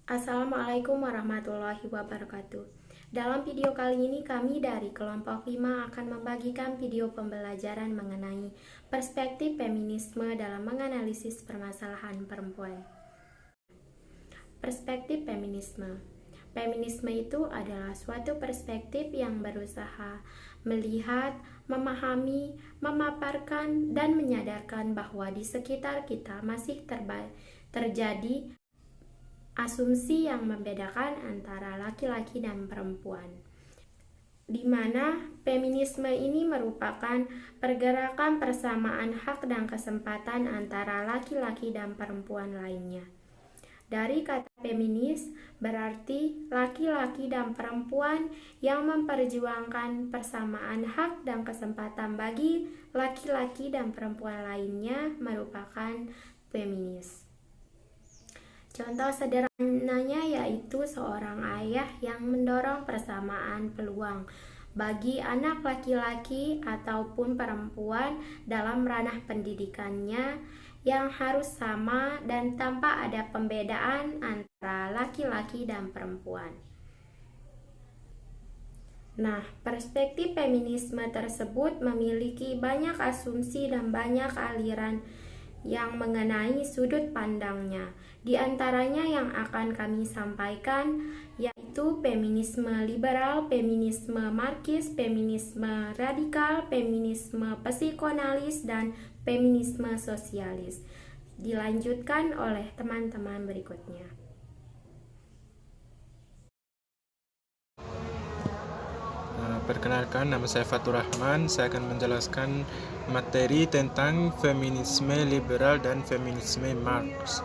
Assalamualaikum warahmatullahi wabarakatuh. Dalam video kali ini kami dari kelompok 5 akan membagikan video pembelajaran mengenai perspektif feminisme dalam menganalisis permasalahan perempuan. Perspektif feminisme. Feminisme itu adalah suatu perspektif yang berusaha melihat, memahami, memaparkan, dan menyadarkan bahwa di sekitar kita masih terjadi asumsi yang membedakan antara laki-laki dan perempuan, di mana feminisme ini merupakan pergerakan persamaan hak dan kesempatan antara laki-laki dan perempuan lainnya. Dari kata feminis berarti laki-laki dan perempuan yang memperjuangkan persamaan hak dan kesempatan bagi laki-laki dan perempuan lainnya merupakan feminis. Contoh sederhananya yaitu seorang ayah yang mendorong persamaan peluang bagi anak laki-laki ataupun perempuan dalam ranah pendidikannya yang harus sama dan tanpa ada pembedaan antara laki-laki dan perempuan. Nah, perspektif feminisme tersebut memiliki banyak asumsi dan banyak aliran yang mengenai sudut pandangnya. Di antaranya yang akan kami sampaikan yaitu feminisme liberal, feminisme marxis, feminisme radikal, feminisme psikoanalis, dan feminisme sosialis. Dilanjutkan oleh teman-teman berikutnya. Perkenalkan, nama saya Fatur Rahman. Saya akan menjelaskan materi tentang feminisme liberal dan feminisme Marx.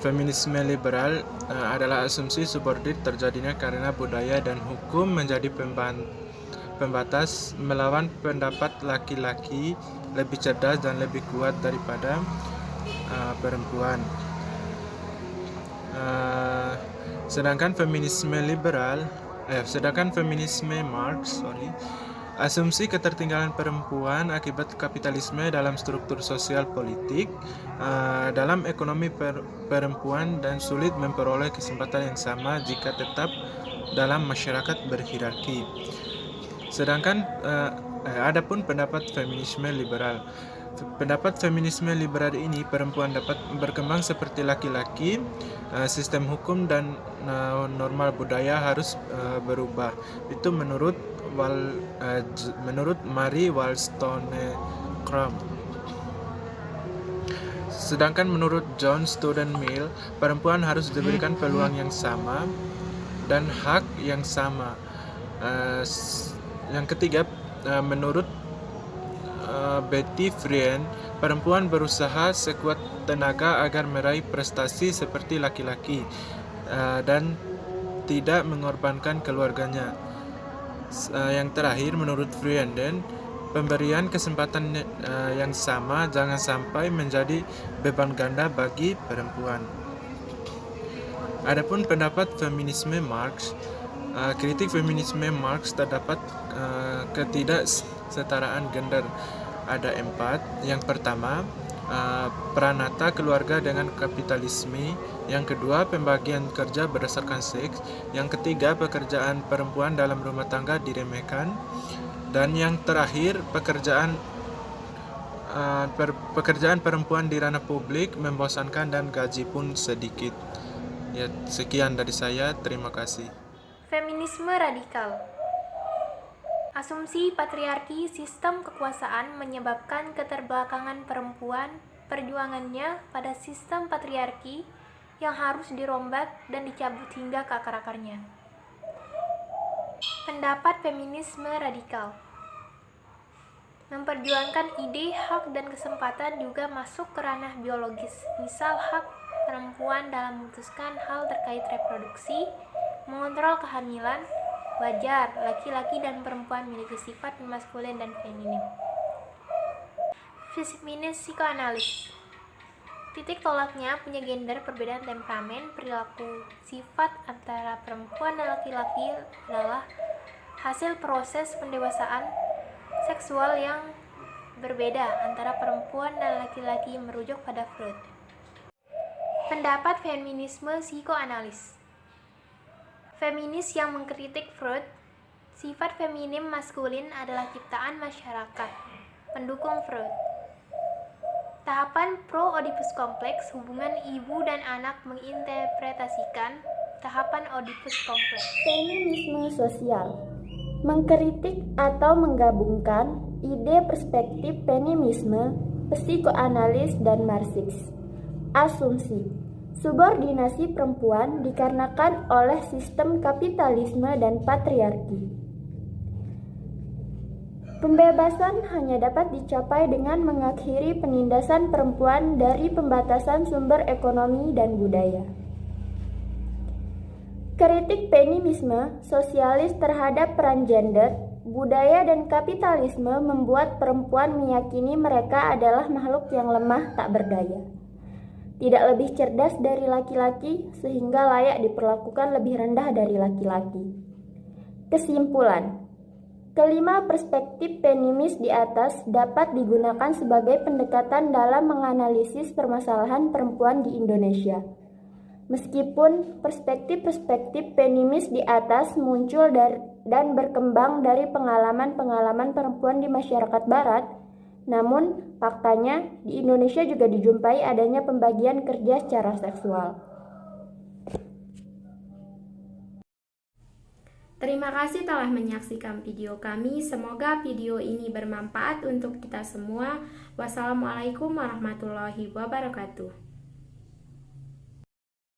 Feminisme liberal adalah asumsi subordinat terjadinya karena budaya dan hukum menjadi pembatas melawan pendapat laki-laki lebih cerdas dan lebih kuat daripada perempuan. Sedangkan feminisme Marx, asumsi ketertinggalan perempuan akibat kapitalisme dalam struktur sosial politik, dalam ekonomi perempuan dan sulit memperoleh kesempatan yang sama jika tetap dalam masyarakat berhierarki. Sedangkan adapun pendapat feminisme liberal. Pendapat feminisme liberal ini, perempuan dapat berkembang seperti laki-laki, sistem hukum dan normal budaya harus berubah. Itu menurut Mary Wollstonecraft. Sedangkan menurut John Stuart Mill, perempuan harus diberikan peluang yang sama dan hak yang sama. Yang ketiga, menurut Betty Friedan, perempuan berusaha sekuat tenaga agar meraih prestasi seperti laki-laki dan tidak mengorbankan keluarganya. Yang terakhir, menurut Friedan, pemberian kesempatan yang sama jangan sampai menjadi beban ganda bagi perempuan. Adapun pendapat feminisme Marx, kritik feminisme Marx terdapat ketidaksetaraan gender. Ada 4. Yang pertama, peranata keluarga dengan kapitalisme. Yang kedua, pembagian kerja berdasarkan seks. Yang ketiga, pekerjaan perempuan dalam rumah tangga diremehkan. Dan yang terakhir, pekerjaan perempuan di ranah publik membosankan dan gaji pun sedikit. Ya, sekian dari saya. Terima kasih. Feminisme radikal. Asumsi patriarki sistem kekuasaan menyebabkan keterbelakangan perempuan, perjuangannya pada sistem patriarki yang harus dirombak dan dicabut hingga ke akar-akarnya. Pendapat feminisme radikal memperjuangkan ide, hak, dan kesempatan juga masuk ke ranah biologis, misal hak perempuan dalam memutuskan hal terkait reproduksi, mengontrol kehamilan. Wajar laki-laki dan perempuan memiliki sifat maskulin dan feminin. Feminis psikoanalis. Titik tolaknya punya gender, perbedaan temperamen, perilaku, sifat antara perempuan dan laki-laki adalah hasil proses pendewasaan seksual yang berbeda antara perempuan dan laki-laki merujuk pada Freud. Pendapat feminisme psikoanalis. Feminis yang mengkritik Freud, sifat feminim maskulin adalah ciptaan masyarakat, pendukung Freud. Tahapan pro-Oedipus kompleks, hubungan ibu dan anak menginterpretasikan tahapan Oedipus kompleks. Feminisme sosial mengkritik atau menggabungkan ide perspektif feminisme, psikoanalis, dan Marxis. Asumsi subordinasi perempuan dikarenakan oleh sistem kapitalisme dan patriarki. Pembebasan hanya dapat dicapai dengan mengakhiri penindasan perempuan dari pembatasan sumber ekonomi dan budaya. Kritik feminisme sosialis terhadap peran gender, budaya, dan kapitalisme membuat perempuan meyakini mereka adalah makhluk yang lemah tak berdaya, tidak lebih cerdas dari laki-laki sehingga layak diperlakukan lebih rendah dari laki-laki. Kesimpulan, kelima perspektif feminis di atas dapat digunakan sebagai pendekatan dalam menganalisis permasalahan perempuan di Indonesia. Meskipun perspektif-perspektif feminis di atas muncul dan berkembang dari pengalaman-pengalaman perempuan di masyarakat barat, namun faktanya di Indonesia juga dijumpai adanya pembagian kerja secara seksual. Terima kasih telah menyaksikan video kami. Semoga video ini bermanfaat untuk kita semua. Wassalamualaikum warahmatullahi wabarakatuh.